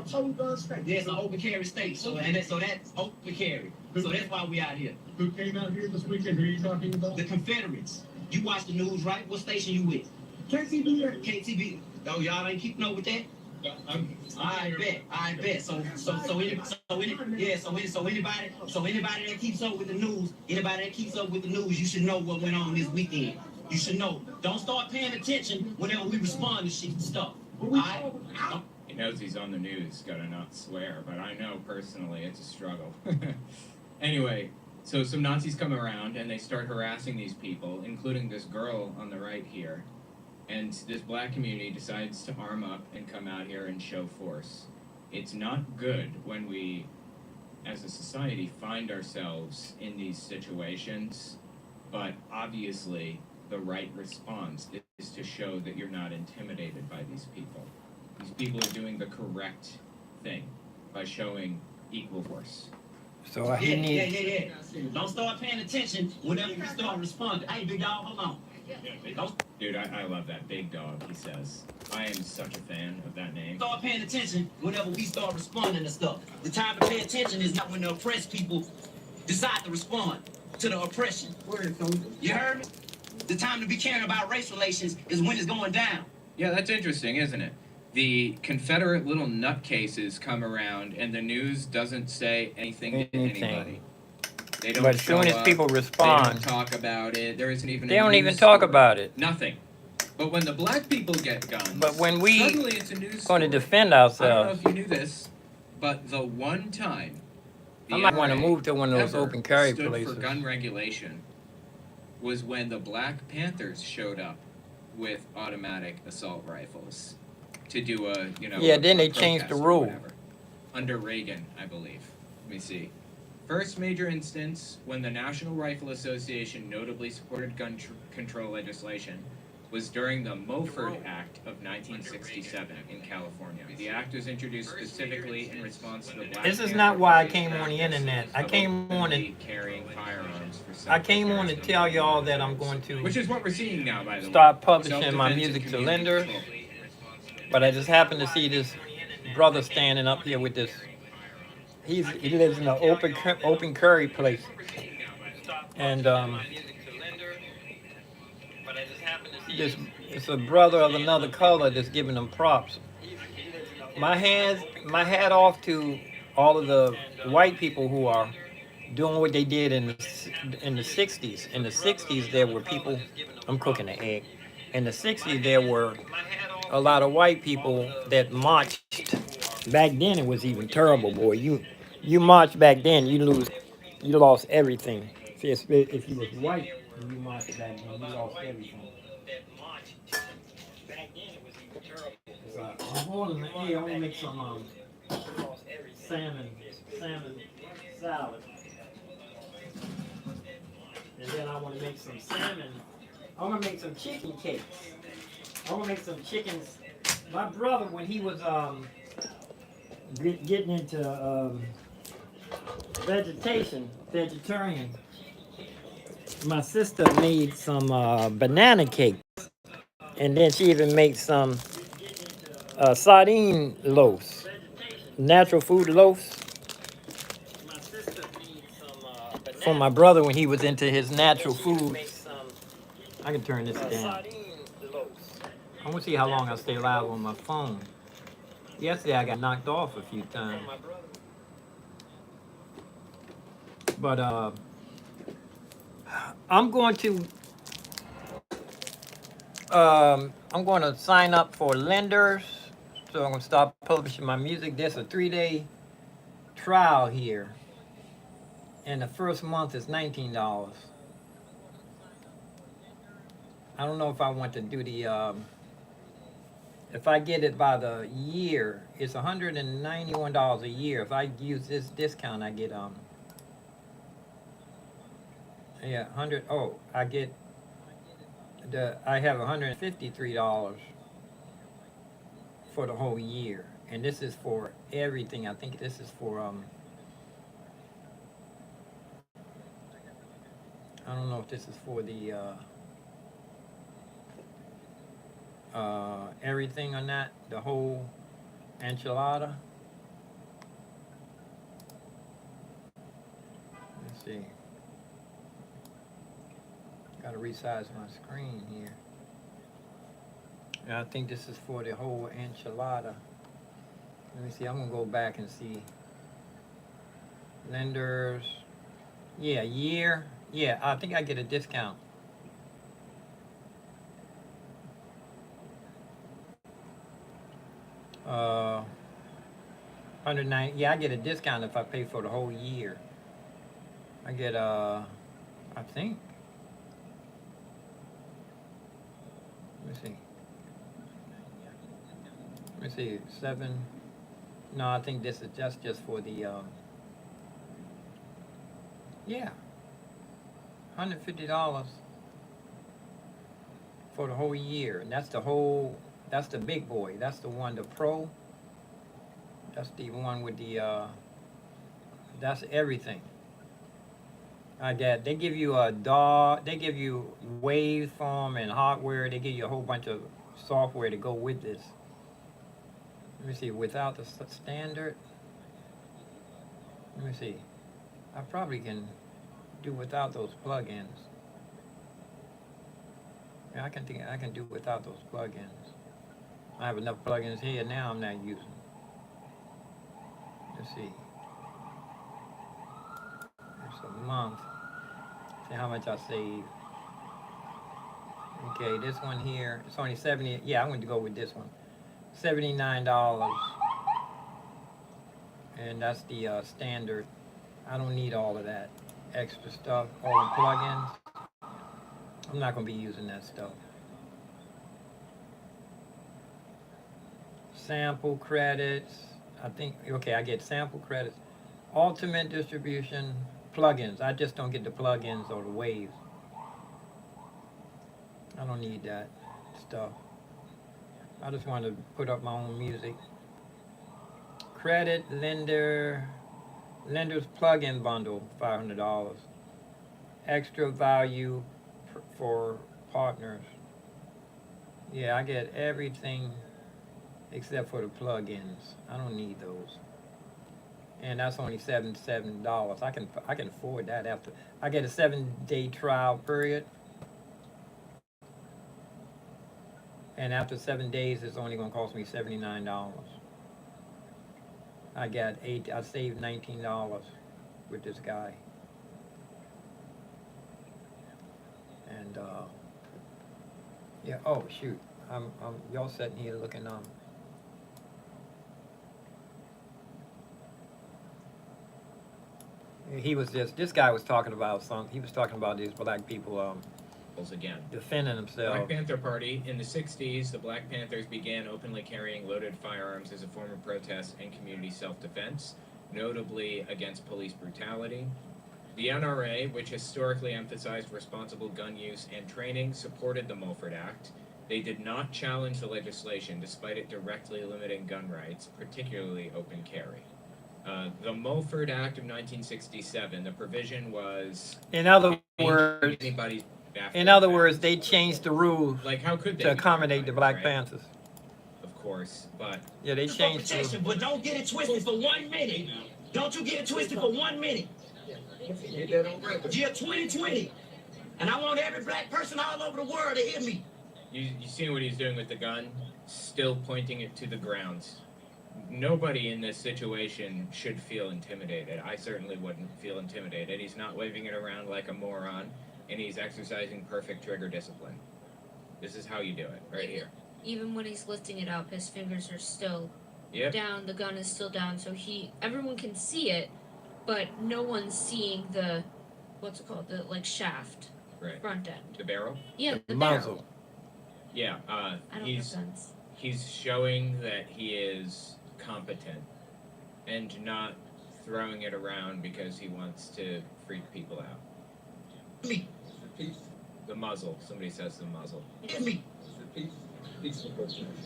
total gun state. Yeah, it's an open carry state. So that's open carry. So that's why we out here. Who came out here this weekend? Who are you talking about? The Confederates. You watch the news, right? What station you with? KTV. KTV. Oh, y'all ain't keeping up with that? I bet. So anybody that keeps up with the news, you should know what went on this weekend. You should know. Don't start paying attention whenever we respond to shit and stuff. He knows he's on the news, gotta not swear, but I know personally it's a struggle. Anyway, so some Nazis come around and they start harassing these people, including this girl on the right here. And this black community decides to arm up and come out here and show force. It's not good when we, as a society, find ourselves in these situations, but obviously the right response is to show that you're not intimidated by these people. These people are doing the correct thing by showing equal force. So he needs... Yeah. Don't start paying attention whenever you start responding. Hey, big dog, hold on. Dude, I love that. Big dog, he says. I am such a fan of that name. Start paying attention whenever we start responding to stuff. The time to pay attention is not when the oppressed people decide to respond to the oppression. You heard me? The time to be caring about race relations is when it's going down. Yeah, that's interesting, isn't it? The Confederate little nutcases come around and the news doesn't say anything to anybody. They don't But as soon as people respond, they don't talk about it. There isn't even. They don't even talk about it. Nothing. But when the black people get guns, but when we suddenly it's a news going to story. defend ourselves, I don't know if you knew this, but the one time I might want to move to one of those open carry stood places. for gun regulation was when the Black Panthers showed up with automatic assault rifles to do a, Yeah, then they changed the rule. Under Reagan, I believe. Let me see. First major instance when the National Rifle Association notably supported gun control legislation was during the Mulford Act of 1967 in California. The act was introduced specifically in response to the Black This is not why I came on the internet. I came on to carrying firearms for I came on to tell y'all that I'm going to which is what we're seeing now, by the way. start publishing my music to Lander. But I just happened to see this brother standing up here with this. He lives in an open curry place, and it's a brother of another color that's giving them props. My hat off to all of the white people who are doing what they did in the 60s. In the 60s, there were people. I'm cooking an egg. In the 60s, there were a lot of white people that marched. Back then, it was even terrible, boy. You marched back then, you lost everything. See, if you was white and you marched back then, you lost everything. I'm holding the egg. I'm gonna make some salmon salad, and then I want to make some salmon. I'm gonna make some chicken cakes. I'm gonna make some chickens. My brother, when he was getting into vegetarian, my sister made some banana cakes, and then she even made some sardine loaves, natural food loaves, for my brother when he was into his natural food. I can turn this down. I want to see how long I stay live on my phone. Yesterday I got knocked off a few times. But I'm going to sign up for Lenders. So I'm going to start publishing my music. There's a 3-day trial here. And the first month is $19. I don't know if I want to do the if I get it by the year, it's $191 a year. If I use this discount, I get I have $153 for the whole year, and this is for everything. I think this is for I don't know if this is for the everything or not, the whole enchilada. Let's see. Gotta resize my screen here. And I think this is for the whole enchilada. Let me see. I'm gonna go back and see. Lenders. Yeah, year. Yeah, I think I get a discount. Uh, 109. Yeah, I get a discount if I pay for the whole year. I get I think. Let me see. Let me see. 7. No, I think this is just for the. Yeah. $150 for the whole year, and that's the whole. That's the big boy. That's the one, the Pro. That's the one with the. That's everything. I get. They give you a DAW. They give you waveform and hardware. They give you a whole bunch of software to go with this. Let me see. Without the standard. Let me see. I probably can do without those plugins. Yeah, I can do without those plugins. I have enough plugins here now I'm not using. Let's see. It's a month. See how much I save. Okay, this one here, it's only 70. Yeah, I'm going to go with this one. $79. And that's the standard. I don't need all of that extra stuff, all the plugins. I'm not going to be using that stuff. Sample credits. I think, okay, I get sample credits. Ultimate distribution, plugins. I just don't get the plugins or the waves. I don't need that stuff. I just want to put up my own music. Credit, lender's plugin bundle, $500. Extra value for partners. Yeah, I get everything except for the plugins. I don't need those. And that's only $77. I can afford that after. I get a 7-day trial period. And after 7 days, it's only going to cost me $79. I saved $19 with this guy. And yeah. Oh shoot! Y'all sitting here looking This guy was talking about he was talking about these black people Again. defending themselves. Black Panther Party. In the 60s, the Black Panthers began openly carrying loaded firearms as a form of protest and community self-defense, notably against police brutality. The NRA, which historically emphasized responsible gun use and training, supported the Mulford Act. They did not challenge the legislation, despite it directly limiting gun rights, particularly open carry. The Mulford Act of 1967, the provision was... In other words, they changed the rules like, how could they to accommodate the Black right? Panthers. Of course, but... Yeah, they changed the rules. But don't get it twisted for 1 minute. Don't you get it twisted for 1 minute. Year 2020. And I want every black person all over the world to hear me. You see what he's doing with the gun? Still pointing it to the ground. Nobody in this situation should feel intimidated. I certainly wouldn't feel intimidated. He's not waving it around like a moron, and he's exercising perfect trigger discipline. This is how you do it, right here. Even when he's lifting it up, his fingers are still down, the gun is still down, so everyone can see it, but no one's seeing the, what's it called, the, like, shaft, right. Front end. The barrel? Yeah, the muzzle. barrel. Yeah, I don't have guns. He's showing that he is competent and not throwing it around because he wants to freak people out. Me. The muzzle. Somebody says the muzzle. Hear me.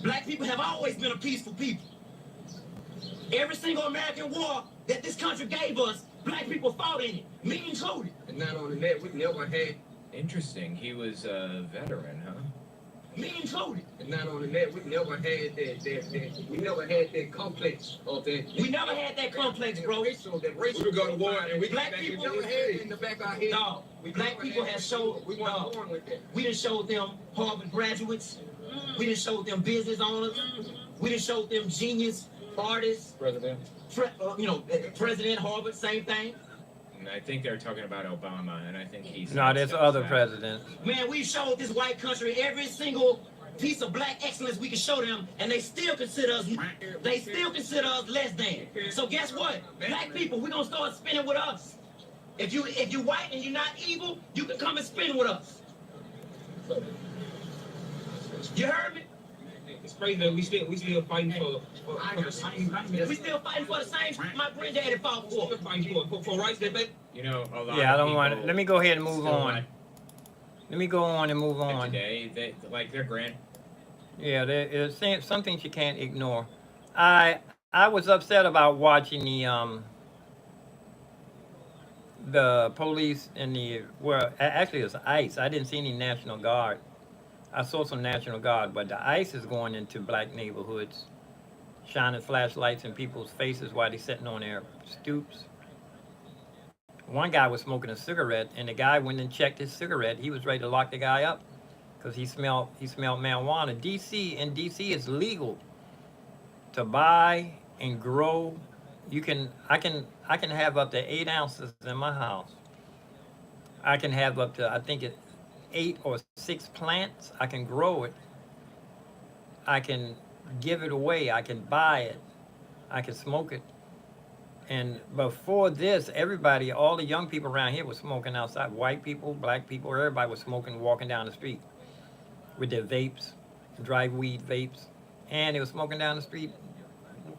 Black people have always been a peaceful people. Every single American war that this country gave us, black people fought in it, me included. And not only that, we never had... Interesting. He was a veteran, huh? Me included. And not only that, we never had that complex of that. We never had that complex, bro. So that racial. We go to war and we black people never had it in the back of our head. No, black people have showed. We weren't born with that. We done showed them Harvard graduates. We done showed them business owners. We done showed them genius artists. President. President Harvard, same thing. And I think they're talking about Obama, and I think he's. No, there's other presidents. Man, we showed this white country every single piece of black excellence we can show them, and they still consider us. They still consider us less than. So guess what? Black people, we're gonna start spending with us. If you white and you're not evil, you can come and spend with us. You heard me? It's crazy that we still fighting for We still fighting for the same my granddaddy fought for. For rights that they. You know, a lot. Yeah, I of don't want it. people Let me go ahead and move still on. want- Let me go on and move on. Today, they like their Yeah, there is some things you can't ignore. I was upset about watching the police and actually it was ICE. I didn't see any National Guard. I saw some National Guard, but the ICE is going into black neighborhoods, shining flashlights in people's faces while they're sitting on their stoops. One guy was smoking a cigarette, and the guy went and checked his cigarette. He was ready to lock the guy up because he smelled marijuana. In DC, it's legal to buy and grow. I can have up to 8 ounces in my house. I can have up to, I think it's 8 or 6 plants. I can grow it. I can give it away. I can buy it. I can smoke it. And before this, everybody, all the young people around here were smoking outside. White people, black people, everybody was smoking, walking down the street with their vapes, dry weed vapes. And they were smoking down the street,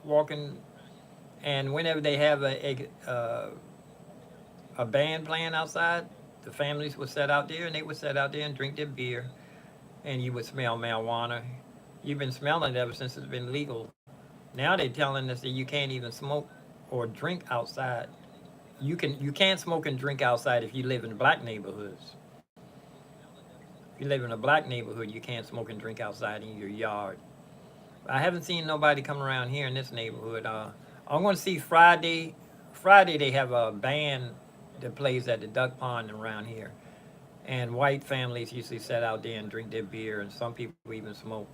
walking. And whenever they have a band playing outside, the families would sit out there, and they would sit out there and drink their beer, and you would smell marijuana. You've been smelling it ever since it's been legal. Now they're telling us that you can't even smoke or drink outside. You can't smoke and drink outside if you live in black neighborhoods. If you live in a black neighborhood, you can't smoke and drink outside in your yard. I haven't seen nobody come around here in this neighborhood. I'm going to see Friday. Friday they have a band that plays at the duck pond around here. And white families usually sit out there and drink their beer, and some people even smoke.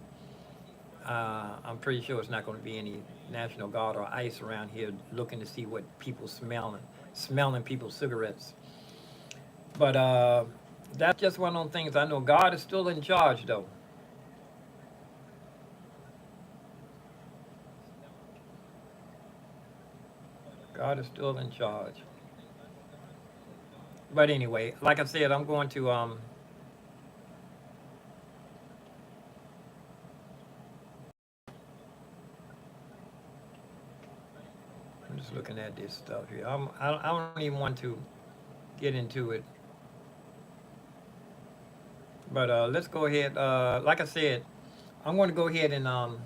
I'm pretty sure it's not going to be any National Guard or ICE around here looking to see what people smelling people's cigarettes. But that's just one of those things. I know God is still in charge, though. God is still in charge. But anyway, like I said, I'm going to I'm just looking at this stuff here. I don't even want to get into it. But let's go ahead. Like I said, I'm going to go ahead and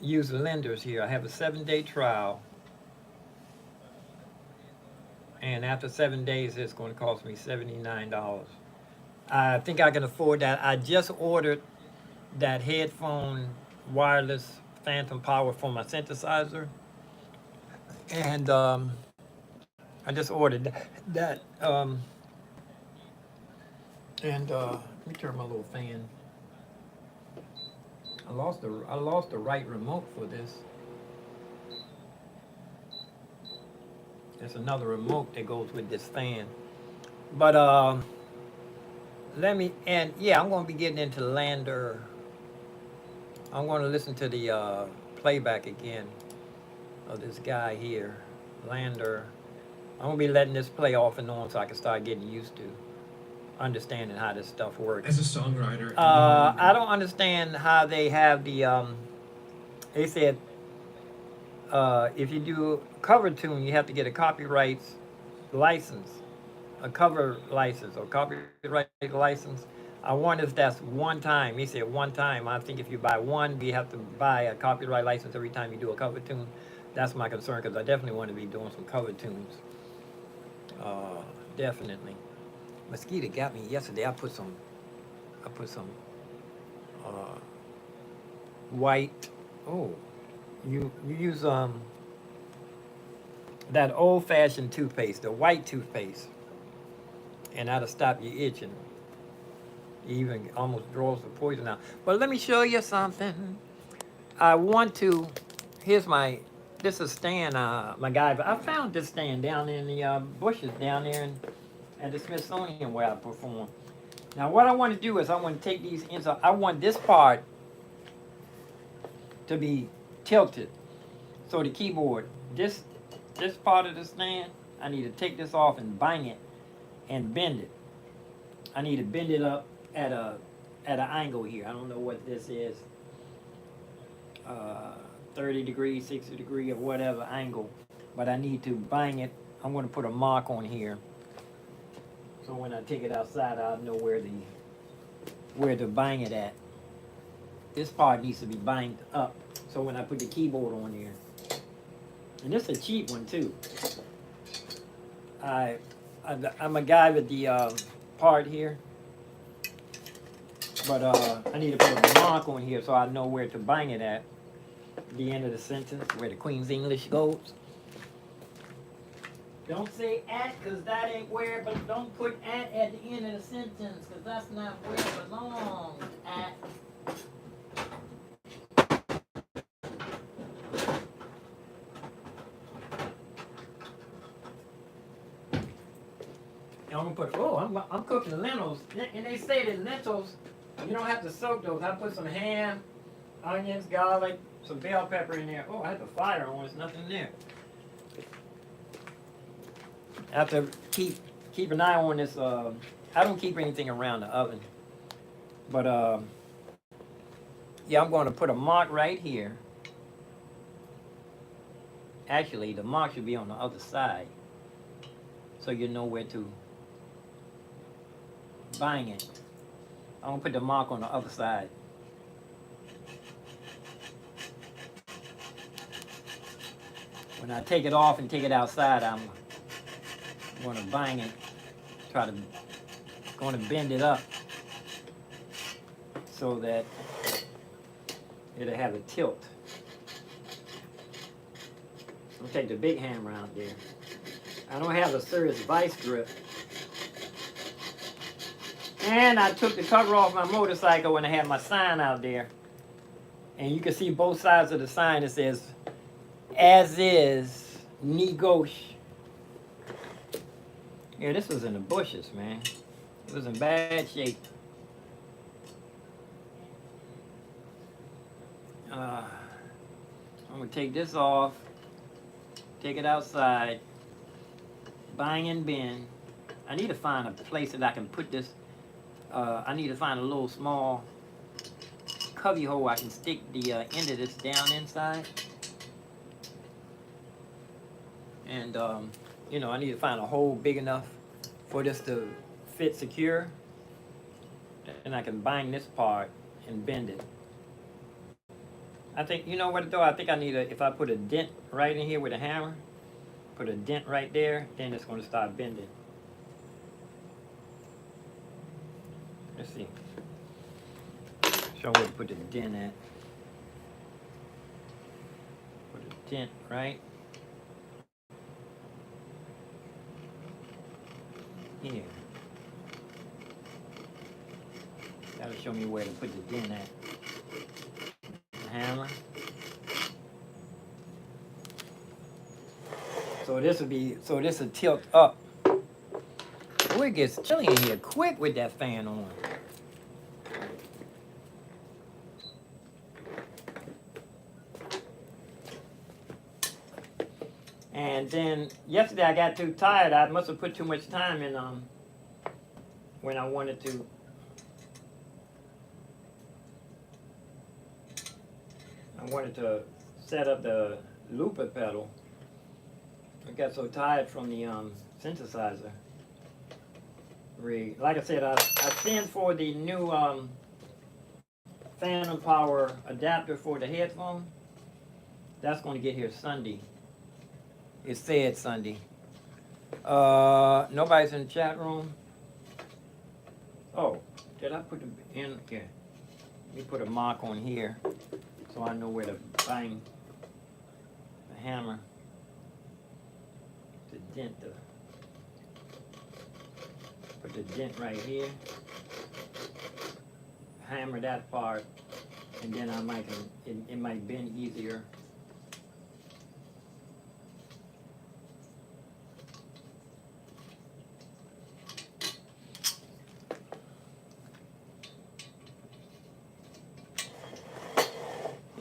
use the lenders here. I have a 7-day trial. And after 7 days, it's going to cost me $79. I think I can afford that. I just ordered that headphone wireless phantom power for my synthesizer. And I just ordered that. Let me turn my little fan. I lost the right remote for this. There's another remote that goes with this fan. But I'm going to be getting into Lander. I'm going to listen to the playback again of this guy here, Lander. I'm going to be letting this play off and on so I can start getting used to understanding how this stuff works. As a songwriter, I don't understand how they have the, they said, if you do cover tune, you have to get a copyright license, a cover license or copyright license. I wonder if that's one time. He said one time. I think if you buy one, you have to buy a copyright license every time you do a cover tune. That's my concern, because I definitely want to be doing some cover tunes. Definitely. Mosquito got me yesterday. I put some I put some uh, white. Oh, you use that old-fashioned toothpaste, the white toothpaste, and that'll stop you itching. It even almost draws the poison out. But let me show you something. I want to. Here's my. This is stand, MacGyver. I found this stand down in the bushes down there at the Smithsonian where I perform. Now, what I want to do is I want to take these ends off. I want this part to be tilted. So the keyboard, this part of the stand, I need to take this off and bang it and bend it. I need to bend it up at an angle here. I don't know what this is. 30 degrees, 60 degree, or whatever angle. But I need to bang it. I'm going to put a mark on here. So when I take it outside, I'll know where to bang it at. This part needs to be banged up. So when I put the keyboard on here, and this is a cheap one too. I'm a guy with the part here, but I need to put a mark on here so I know where to bang it at. The end of the sentence, where the Queen's English goes. Don't say at, because that ain't where, but don't put at the end of the sentence, because that's not where it belongs. At. And I'm gonna put, I'm cooking the lentils, and they say that lentils, you don't have to soak those. I put some ham, onions, garlic, some bell pepper in there. Oh, I had the fire on, there's nothing there. I have to keep an eye on this. I don't keep anything around the oven. But, yeah, I'm going to put a mark right here. Actually, the mark should be on the other side. So you know where to bang it. I'm going to put the mark on the other side. When I take it off and take it outside, I'm going to bang it, going to bend it up so that it'll have a tilt. I'll take the big hammer out there. I don't have a serious vice grip. And I took the cover off my motorcycle when I had my sign out there. And you can see both sides of the sign. It says, as is, ni gauche. Yeah, this was in the bushes, man. It was in bad shape. I'm going to take this off, take it outside, bang and bend. I need to find a place that I can put this. I need to find a little small cubby hole I can stick the end of this down inside. And, you know, I need to find a hole big enough for this to fit secure. And I can bang this part and bend it. I think, you know what though? I think I need if I put a dent right in here with a hammer, put a dent right there, then it's going to start bending. Let's see. Show where to put the dent at. Put a dent right here. That'll show me where to put the dent at. The hammer. So this will tilt up. Oh, it gets chilly in here quick with that fan on. And then yesterday I got too tired. I must have put too much time in when I wanted to. I wanted to set up the looper pedal. I got so tired from the synthesizer rig. Like I said, I sent for the new phantom power adapter for the headphone. That's going to get here Sunday. It said Sunday. Nobody's in the chat room. Oh, Did I put the in? Yeah. Let me put a mark on here so I know where to bang the hammer to dent the. Put the dent right here. Hammer that part, and then I might it might bend easier.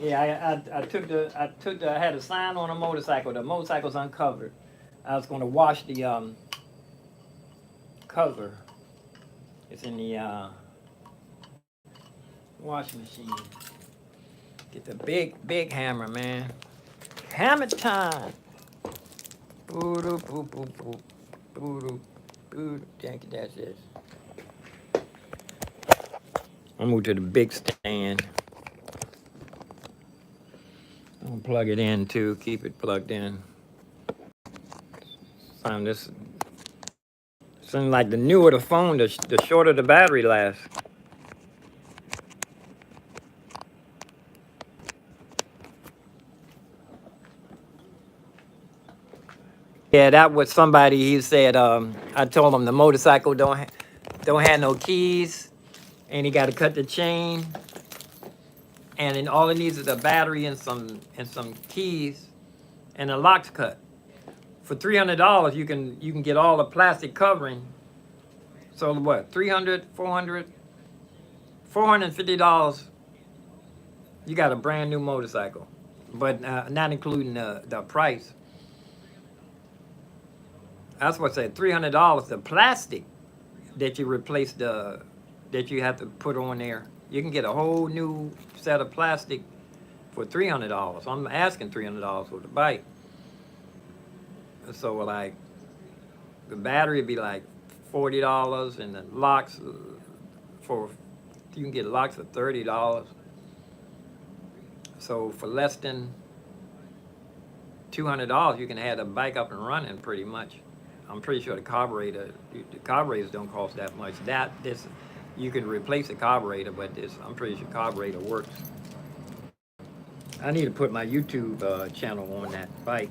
Yeah, I had a sign on a motorcycle. The motorcycle's uncovered. I was going to wash the cover. It's in the washing machine. Get the big hammer, man. Hammer time. Boo doo boo boo boo. Boo doo boo. Thank you, that's it. I'll move to the big stand. I'm gonna plug it in too, keep it plugged in. This seems like the newer the phone, the shorter the battery lasts. Yeah, that was somebody. He said, I told him the motorcycle don't have no keys, and he got to cut the chain, and then all it needs is a battery and some keys, and a lock's cut. For $300, you can get all the plastic covering. So what? $300, $400, $450. You got a brand new motorcycle, but not including the price. That's what I said. $300. The plastic that you replace that you have to put on there. You can get a whole new set of plastic for $300. I'm asking $300 for the bike. So like the battery would be like $40, and the locks you can get locks for $30. So for less than $200, you can have the bike up and running pretty much. I'm pretty sure the carburetors don't cost that much. You can replace the carburetor, but I'm pretty sure carburetor works. I need to put my YouTube channel on that bike.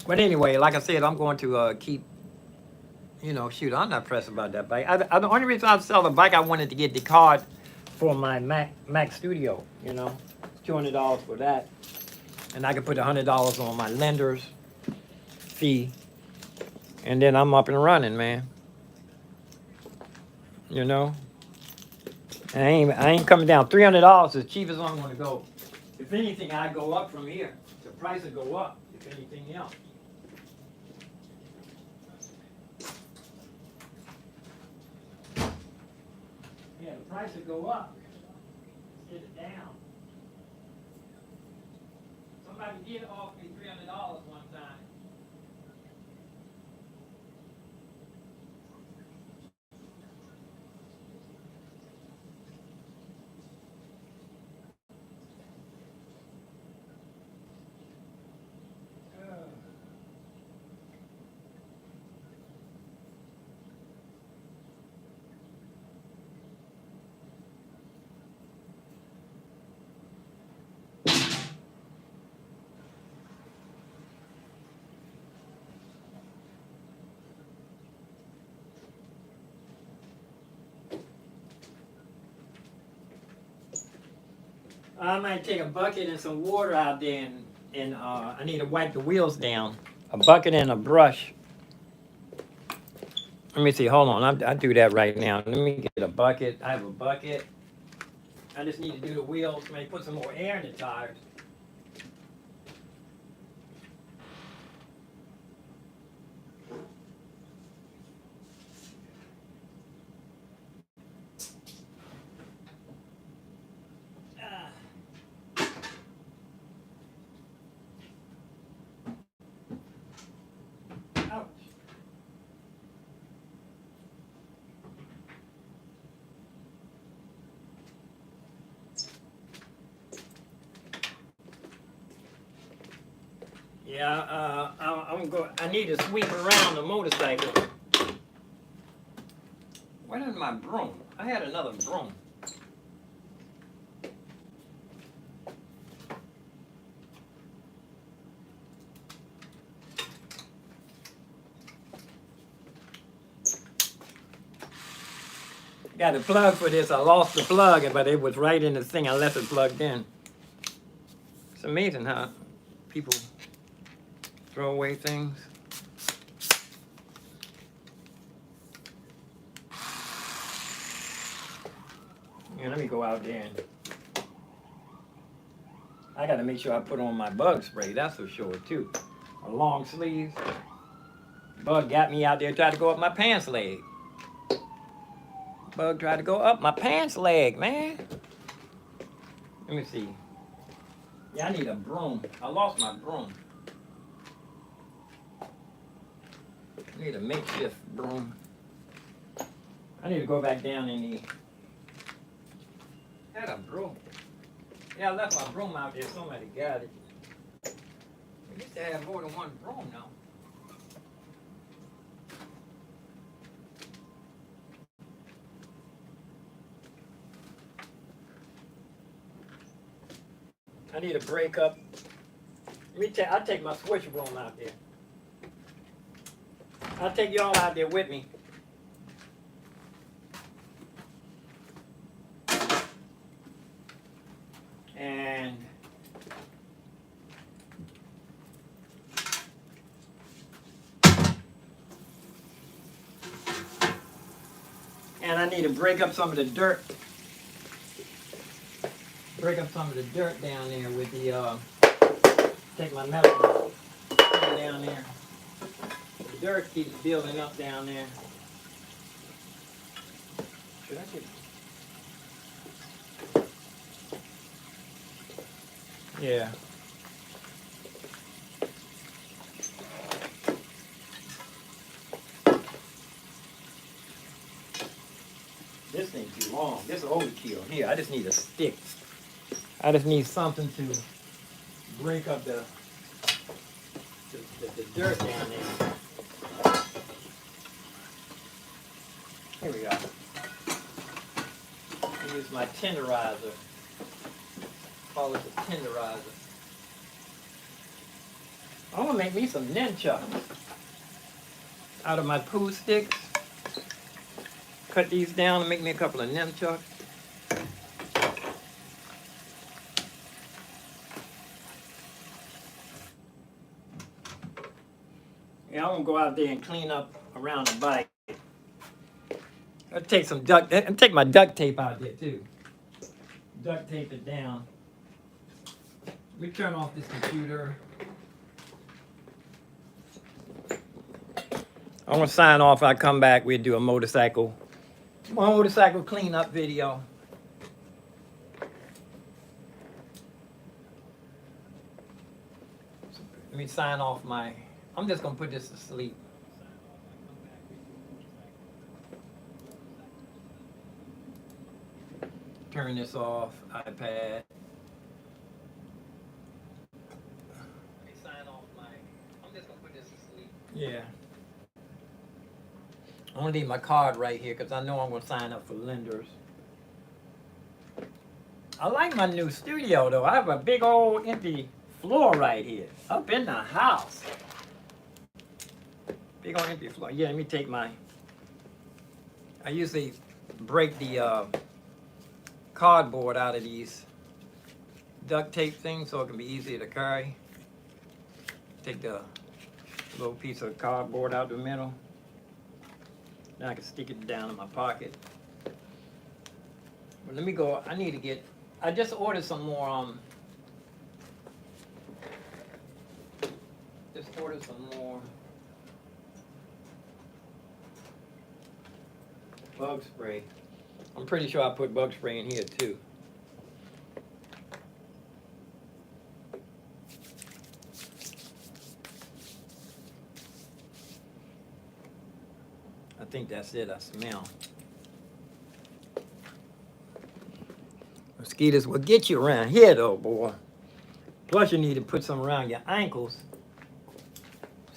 But anyway, like I said, I'm going to keep. Shoot, I'm not pressed about that bike. The only reason I sell the bike, I wanted to get the card for my Mac Studio. $200 for that, and I can put $100 on my lender's fee, and then I'm up and running, man. I ain't coming down. $300 is the cheapest I'm going to go. If anything, I go up from here. The price will go up. If anything else. Yeah, the price will go up. Get it down. Somebody did offer me $300 one time. I might take a bucket and some water out there, and I need to wipe the wheels down. A bucket and a brush. Let me see. Hold on. I do that right now. Let me get a bucket. I have a bucket. I just need to do the wheels. Maybe put some more air in the tires. Ouch. Yeah, I need to sweep around the motorcycle. Where is my broom? I had another broom. Got a plug for this. I lost the plug, but it was right in the thing. I left it plugged in. It's amazing how people throw away things. Yeah, let me go out there and I gotta make sure I put on my bug spray, that's for sure too. A long sleeve. Bug got me out there, tried to go up my pants leg. Bug tried to go up my pants leg, man. Let me see. Yeah, I need a broom. I lost my broom. I need a makeshift broom. I need to go back down in the... Had a broom. Yeah, I left my broom out there. Somebody got it. We used to have more than one broom now. I need to break up. I'll take my switch broom out there. I'll take y'all out there with me. And I need to break up some of the dirt. Break up some of the dirt down there with the, take my metal, put it down there. The dirt keeps building up down there. Should I get... Yeah. This thing's too long. This is overkill. Here, I just need a stick. I just need something to break up the dirt down there. Here we go. I use my tenderizer. Call it a tenderizer. I'm gonna make me some nunchucks out of my poo sticks. Cut these down and make me a couple of nunchucks. Yeah, I'm gonna go out there and clean up around the bike. I'll take some take my duct tape out there too. Duct tape it down. Let me turn off this computer. I'm gonna sign off. I come back. We'll do a motorcycle cleanup video. Let me sign off my. I'm just gonna put this to sleep. Turn this off. iPad. Let me sign off my. I'm just gonna put this to sleep. Yeah. I'm gonna leave my card right here because I know I'm gonna sign up for lenders. I like my new studio though. I have a big old empty floor right here. Up in the house. Big old empty floor. Yeah, let me take my... I usually break the cardboard out of these duct tape things so it can be easier to carry. Take the little piece of cardboard out the middle. Now I can stick it down in my pocket. But let me go, I need to get, I just ordered some more, bug spray. I'm pretty sure I put bug spray in here too. I think that's it, I smell. Mosquitoes will get you around here though, boy. Plus you need to put some around your ankles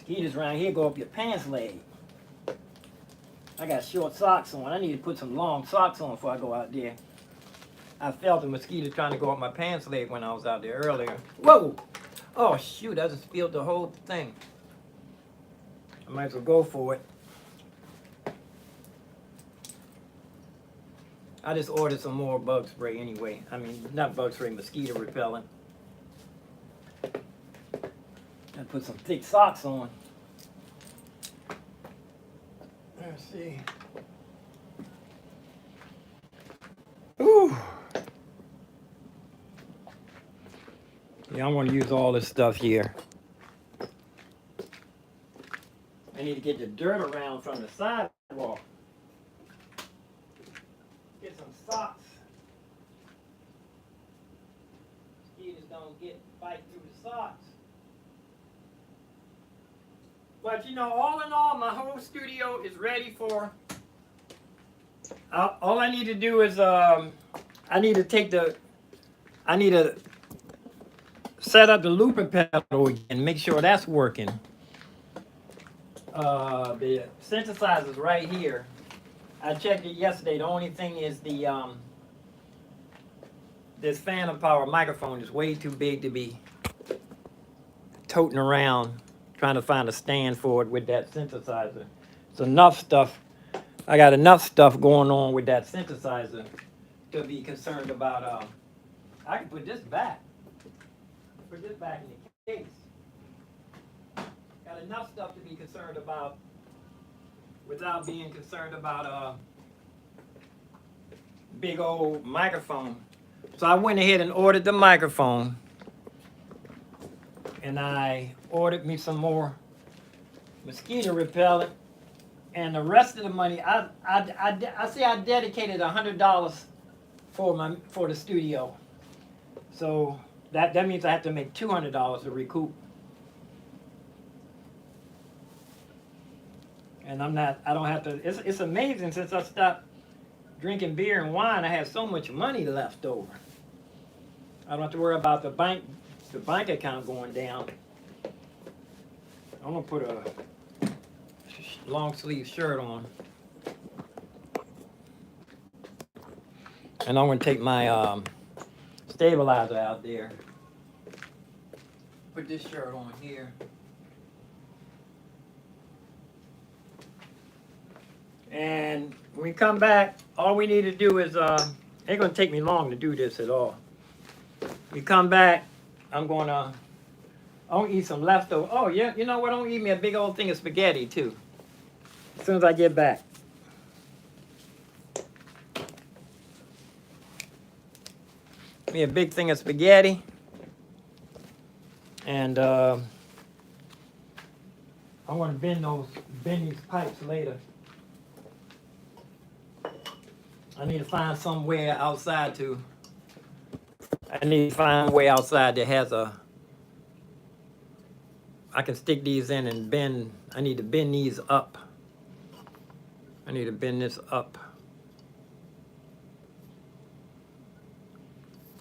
Mosquitoes around here go up your pants leg. I got short socks on. I need to put some long socks on before I go out there. I felt a mosquito trying to go up my pants leg when I was out there earlier. Whoa! Oh shoot, I just spilled the whole thing. I might as well go for it. I just ordered some more bug spray anyway. I mean, not bug spray, mosquito repellent. I put some thick socks on. Let's see. Ooh. Yeah, I'm going to use all this stuff here. I need to get the dirt around from the sidewalk. Get some socks. Mosquitoes don't bite through the socks. But you know, all in all, my whole studio is ready for. All I need to do is I need to set up the looping pedal again, make sure that's working. The synthesizer's right here. I checked it yesterday. The only thing is the this phantom power microphone is way too big to be toting around trying to find a stand for it with that synthesizer. It's enough stuff. I got enough stuff going on with that synthesizer to be concerned about. I can put this back. Put this back in the case. Got enough stuff to be concerned about without being concerned about big old microphone. So I went ahead and ordered the microphone, and I ordered me some more mosquito repellent, and the rest of the money I say I dedicated $100 for the studio. So that means I have to make $200 to recoup. And I don't have to, it's amazing, since I stopped drinking beer and wine, I have so much money left over. I don't have to worry about the bank account going down. I'm gonna put a long sleeve shirt on. And I'm gonna take my stabilizer out there. Put this shirt on here. And when we come back, all we need to do is, ain't gonna take me long to do this at all. We come back, I'm gonna eat some leftover. Oh yeah, you know what? I'm gonna eat me a big old thing of spaghetti too. As soon as I get back. Me a big thing of spaghetti. And I'm gonna bend these pipes later. I need to find somewhere outside that has I can stick these in and bend. I need to bend these up. I need to bend this up.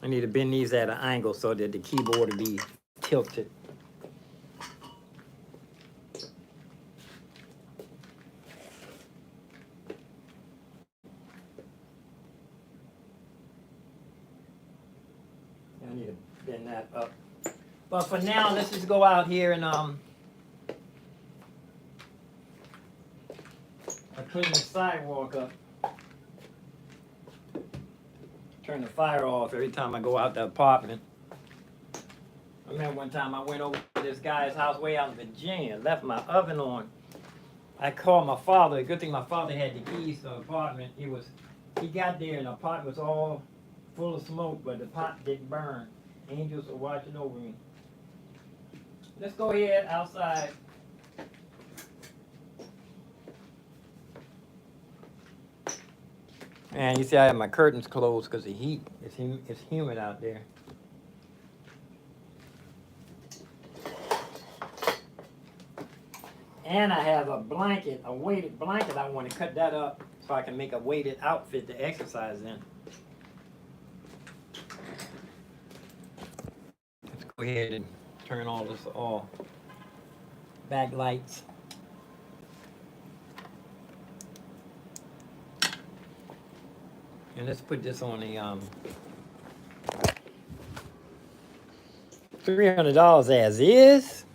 I need to bend these at an angle so that the keyboard will be tilted. I need to bend that up. But for now, let's just go out here and I clean the sidewalk up. Turn the fire off every time I go out the apartment. I remember one time I went over to this guy's house way out in Virginia, left my oven on. I called my father. Good thing my father had the keys to the apartment. He got there and the apartment was all full of smoke, but the pot didn't burn. Angels are watching over me. Let's go ahead outside. And you see I have my curtains closed because the heat. It's humid out there. And I have a blanket, a weighted blanket. I want to cut that up so I can make a weighted outfit to exercise in. Let's go ahead and turn all this off. backlights. And let's put this on the $300 as is.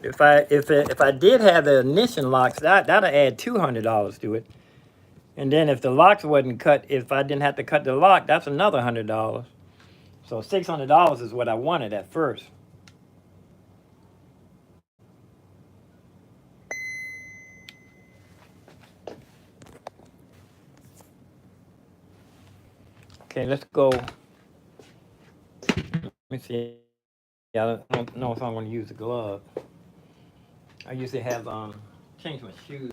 If I did have the ignition locks, that'll add $200 to it. And then if the locks wasn't cut, if I didn't have to cut the lock, that's another $100. So $600 is what I wanted at first. Okay, let's go. Let me see. Yeah, I don't know if I'm going to use the glove. I usually have changed my shoes.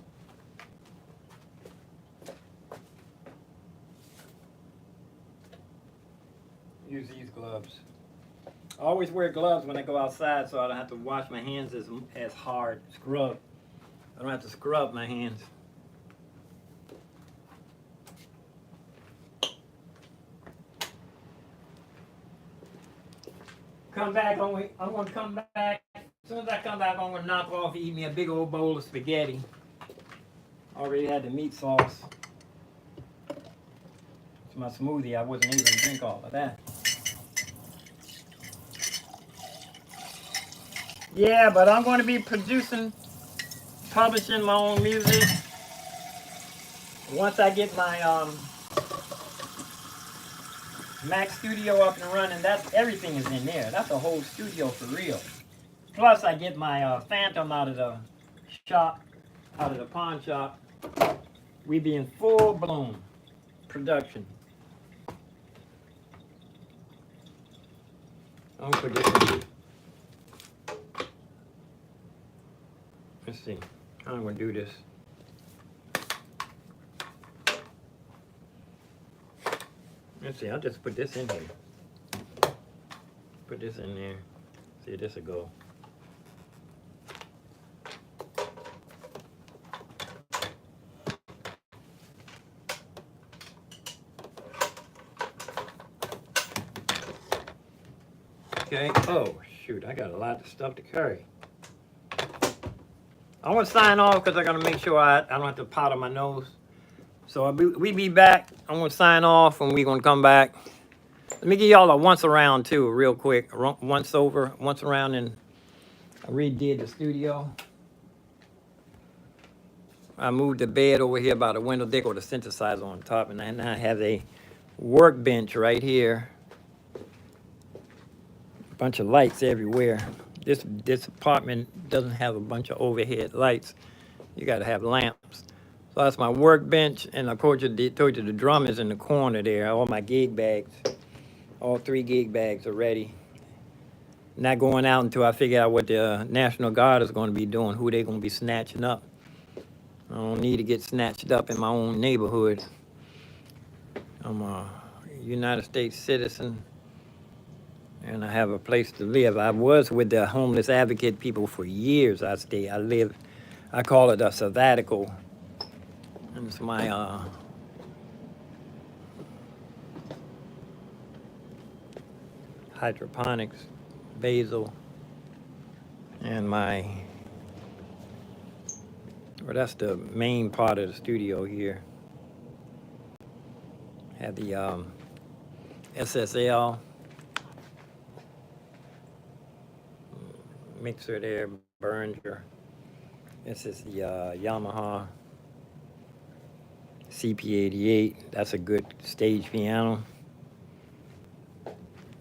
Use these gloves. I always wear gloves when I go outside, so I don't have to wash my hands as hard. Scrub. I don't have to scrub my hands. Come back. I'm going to come back. As soon as I come back, I'm going to knock off and eat me a big old bowl of spaghetti. Already had the meat sauce. It's my smoothie. I wasn't able to drink all of that. Yeah, but I'm going to be publishing my own music. Once I get my Mac Studio up and running, everything is in there. That's a whole studio for real. Plus, I get my Phantom out of the shop, out of the pawn shop. We be in full blown production. I'm gonna put this in. Let's see how I'm gonna do this. Let's see, I'll just put this in here. Put this in there. See, this will go. Okay. Oh, shoot, I got a lot of stuff to carry. I want to sign off because I got to make sure I don't have to powder my nose. So we be back. I'm going to sign off and we're going to come back. Let me give y'all a once around too, real quick. Once around, and I redid the studio. I moved the bed over here by the window deck with the synthesizer on top, and I have a workbench right here. A bunch of lights everywhere. This apartment doesn't have a bunch of overhead lights. You got to have lamps. So that's my workbench, and I told you the drum is in the corner there. All my gig bags, all 3 gig bags are ready. Not going out until I figure out what the National Guard is going to be doing, who they're going to be snatching up. I don't need to get snatched up in my own neighborhood. I'm a United States citizen, and I have a place to live. I was with the homeless advocate people for years. I call it a sabbatical. And it's my hydroponics, basil, and that's the main part of the studio here. Have the SSL mixer there, Behringer. This is the Yamaha CP88. That's a good stage piano.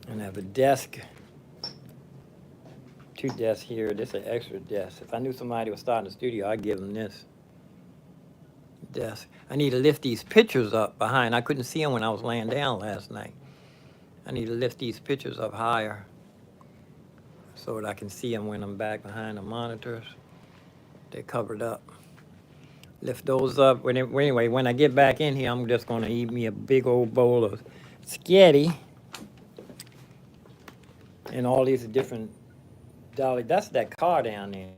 And I have a desk. 2 desks here. This is an extra desk. If I knew somebody was starting a studio, I'd give them this desk. I need to lift these pictures up behind. I couldn't see them when I was laying down last night. I need to lift these pictures up higher so that I can see them when I'm back behind the monitors. They're covered up. Lift those up. Anyway, when I get back in here, I'm just going to eat me a big old bowl of spaghetti and all these different dolly. That's that car down there.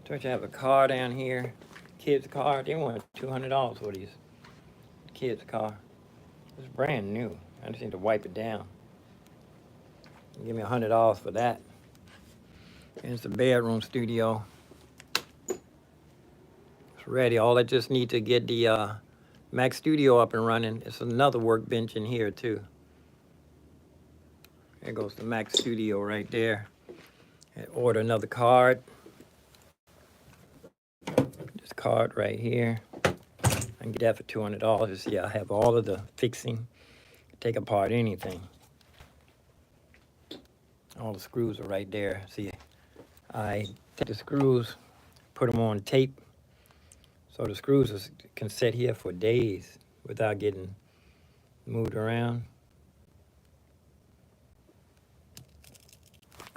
Don't you have a car down here? Kids' car. They want $200 for these kids' car. It's brand new. I just need to wipe it down. Give me $100 for that. Here's the bedroom studio. It's ready. All I just need to get the Mac Studio up and running. It's another workbench in here too. There goes the Mac Studio right there. And order another card. This card right here. I can get that for $200. Yeah, I have all of the fixing. Take apart anything. All the screws are right there. See, I take the screws, put them on tape, so the screws can sit here for days without getting moved around.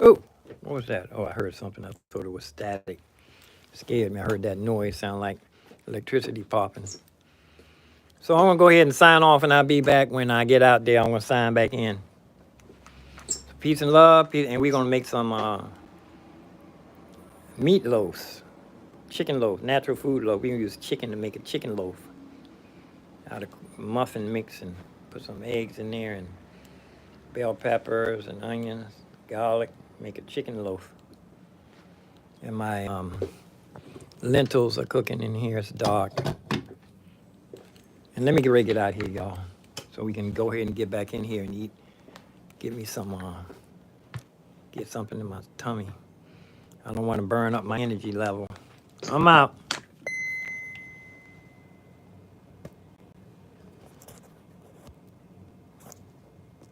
Oh, what was that? Oh, I heard something. I thought it was static. Scared me. I heard that noise. Sound like electricity popping. So I'm gonna go ahead and sign off, and I'll be back when I get out there. I'm gonna sign back in. Peace and love, and we're gonna make some meatloaves, chicken loaf, natural food loaf. We're gonna use chicken to make a chicken loaf out of muffin mix and put some eggs in there and bell peppers and onions, garlic, make a chicken loaf. And my lentils are cooking in here. It's dark. And let me get ready to get out here, y'all, so we can go ahead and get back in here and eat. Give me some, get something in my tummy. I don't want to burn up my energy level. I'm out.